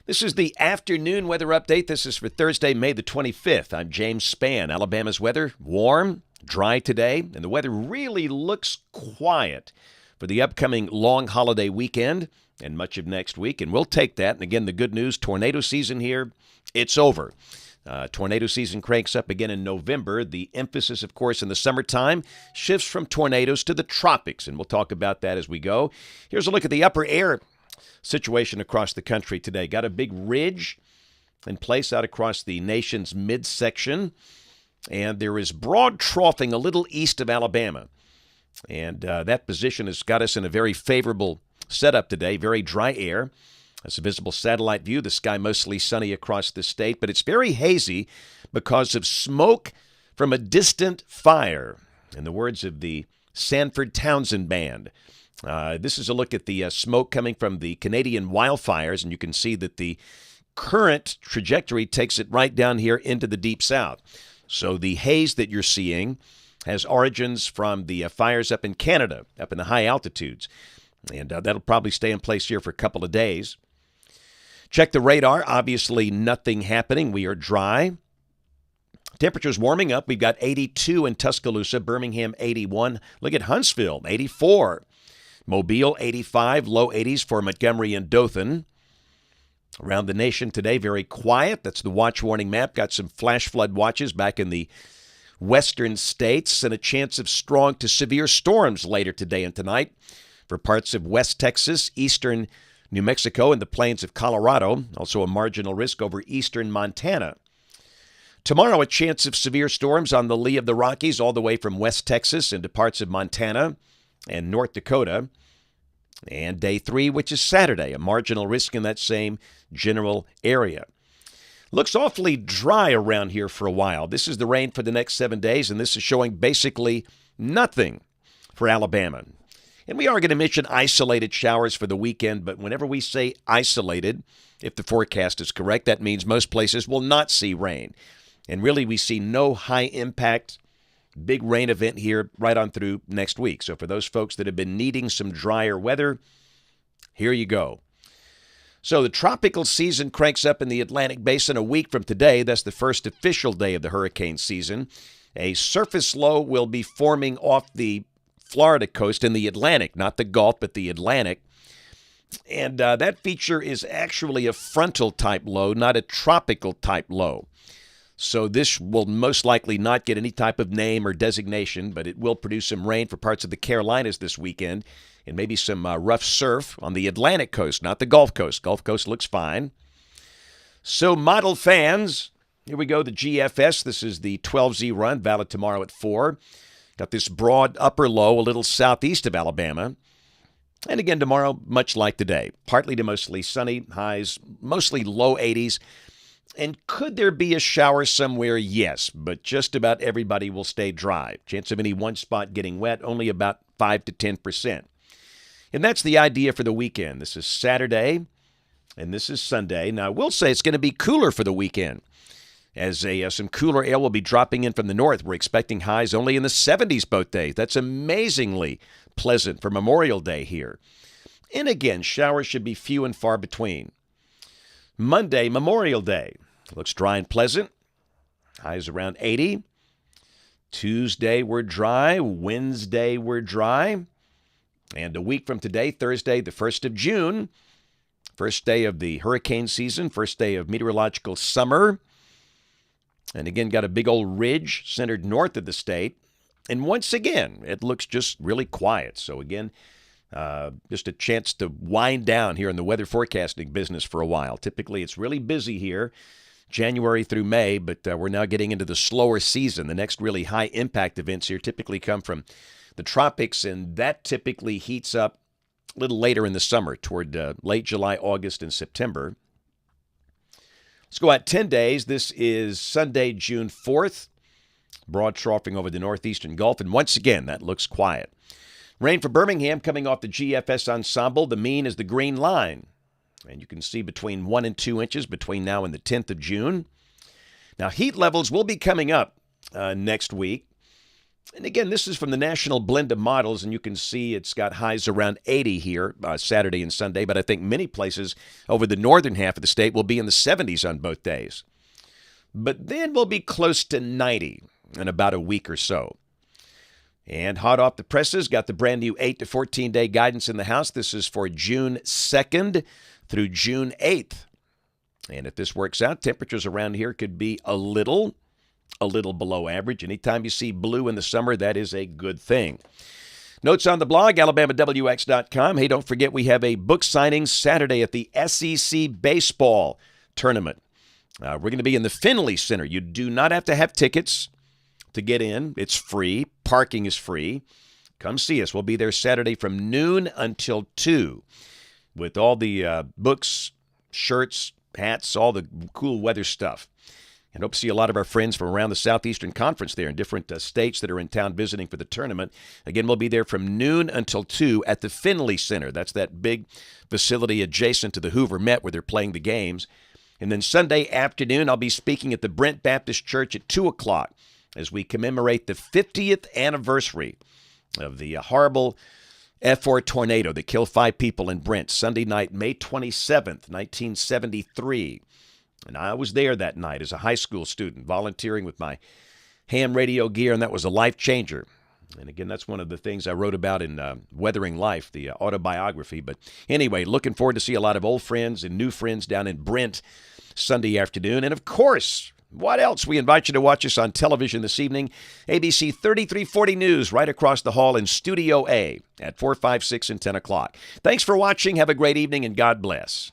This is the afternoon weather update. This is for Thursday, May the 25th. I'm James Spann. Alabama's weather, warm, dry today, and the weather really looks quiet for the upcoming long holiday weekend and much of next week, and we'll take that. And again, the good news, tornado season here, it's over. Tornado season cranks up again in November. The emphasis, of course, in the summertime shifts from tornadoes to the tropics, and we'll talk about that as we go. Here's a look at the upper air situation across the country today. Got a big ridge in place out across the nation's midsection, and there is broad troughing a little east of Alabama. And that position has got us in a very favorable setup today, very dry air. That's a visible satellite view. The sky mostly sunny across the state, but it's very hazy because of smoke from a distant fire. In the words of the Sanford Townsend Band, this is a look at the smoke coming from the Canadian wildfires, and you can see that the current trajectory takes it right down here into the Deep South. So the haze that you're seeing has origins from the fires up in Canada, up in the high altitudes, and that'll probably stay in place here for a couple of days. Check the radar. Obviously, nothing happening. We are dry. Temperatures warming up. We've got 82 in Tuscaloosa, Birmingham 81. Look at Huntsville, 84. Mobile, 85, low 80s for Montgomery and Dothan. Around the nation today, very quiet. That's the watch warning map. Got some flash flood watches back in the western states and a chance of strong to severe storms later today and tonight for parts of West Texas, eastern New Mexico, and the plains of Colorado. Also a marginal risk over eastern Montana. Tomorrow, a chance of severe storms on the lee of the Rockies all the way from West Texas into parts of Montana and North Dakota. And day 3, which is Saturday, a marginal risk in that same general area. Looks awfully dry around here for a while. This is the rain for the next 7 days, and this is showing basically nothing for Alabama. And we are going to mention isolated showers for the weekend, but whenever we say isolated, if the forecast is correct, that means most places will not see rain. And really, we see no high-impact big rain event here right on through next week. So for those folks that have been needing some drier weather, here you go. So the tropical season cranks up in the Atlantic Basin a week from today. That's the first official day of the hurricane season. A surface low will be forming off the Florida coast in the Atlantic, not the Gulf, but the Atlantic. And that feature is actually a frontal type low, not a tropical type low. So this will most likely not get any type of name or designation, but it will produce some rain for parts of the Carolinas this weekend and maybe some rough surf on the Atlantic coast, not the Gulf Coast. Gulf Coast looks fine. So model fans, here we go, the GFS. This is the 12Z run, valid tomorrow at 4. Got this broad upper low a little southeast of Alabama. And again tomorrow, much like today, partly to mostly sunny, highs mostly low 80s. And could there be a shower somewhere? Yes, but just about everybody will stay dry. Chance of any one spot getting wet, only about 5 to 10%. And that's the idea for the weekend. This is Saturday, and this is Sunday. Now, I will say it's going to be cooler for the weekend, as some cooler air will be dropping in from the north. We're expecting highs only in the 70s both days. That's amazingly pleasant for Memorial Day here. And again, showers should be few and far between. Monday, Memorial Day. Looks dry and pleasant. Highs around 80. Tuesday, we're dry. Wednesday, we're dry. And a week from today, Thursday, the 1st of June, first day of the hurricane season, first day of meteorological summer. And again, got a big old ridge centered north of the state. And once again, it looks just really quiet. So again, just a chance to wind down here in the weather forecasting business for a while. Typically, it's really busy here, January through May, but we're now getting into the slower season. The next really high-impact events here typically come from the tropics, and that typically heats up a little later in the summer, toward late July, August, and September. Let's go out 10 days. This is Sunday, June 4th. Broad troughing over the northeastern Gulf, and once again, that looks quiet. Rain for Birmingham coming off the GFS ensemble. The mean is the green line. And you can see between 1 and 2 inches between now and the 10th of June. Now, heat levels will be coming up next week. And again, this is from the National Blend of Models, and you can see it's got highs around 80 here Saturday and Sunday, but I think many places over the northern half of the state will be in the 70s on both days. But then we'll be close to 90 in about a week or so. And hot off the presses, got the brand new 8 to 14 day guidance in the house. This is for June 2nd through June 8th. And if this works out, temperatures around here could be a little below average. Anytime you see blue in the summer, that is a good thing. Notes on the blog, alabamawx.com. Hey, don't forget we have a book signing Saturday at the SEC Baseball Tournament. We're going to be in the Finley Center. You do not have to have tickets to get in. It's free. Parking is free. Come see us. We'll be there Saturday from noon until 2 with all the books, shirts, hats, all the cool weather stuff. And hope to see a lot of our friends from around the Southeastern Conference there in different states that are in town visiting for the tournament. Again, we'll be there from noon until 2 at the Finley Center. That's that big facility adjacent to the Hoover Met where they're playing the games. And then Sunday afternoon, I'll be speaking at the Brent Baptist Church at 2 o'clock as we commemorate the 50th anniversary of the horrible F4 tornado that killed 5 people in Brent, Sunday night, May 27th, 1973. And I was there that night as a high school student, volunteering with my ham radio gear, and that was a life changer. And again, that's one of the things I wrote about in Weathering Life, the autobiography. But anyway, looking forward to see a lot of old friends and new friends down in Brent Sunday afternoon. And of course, what else? We invite you to watch us on television this evening. ABC 3340 News right across the hall in Studio A at 4, 5, 6, and 10 o'clock. Thanks for watching. Have a great evening, and God bless.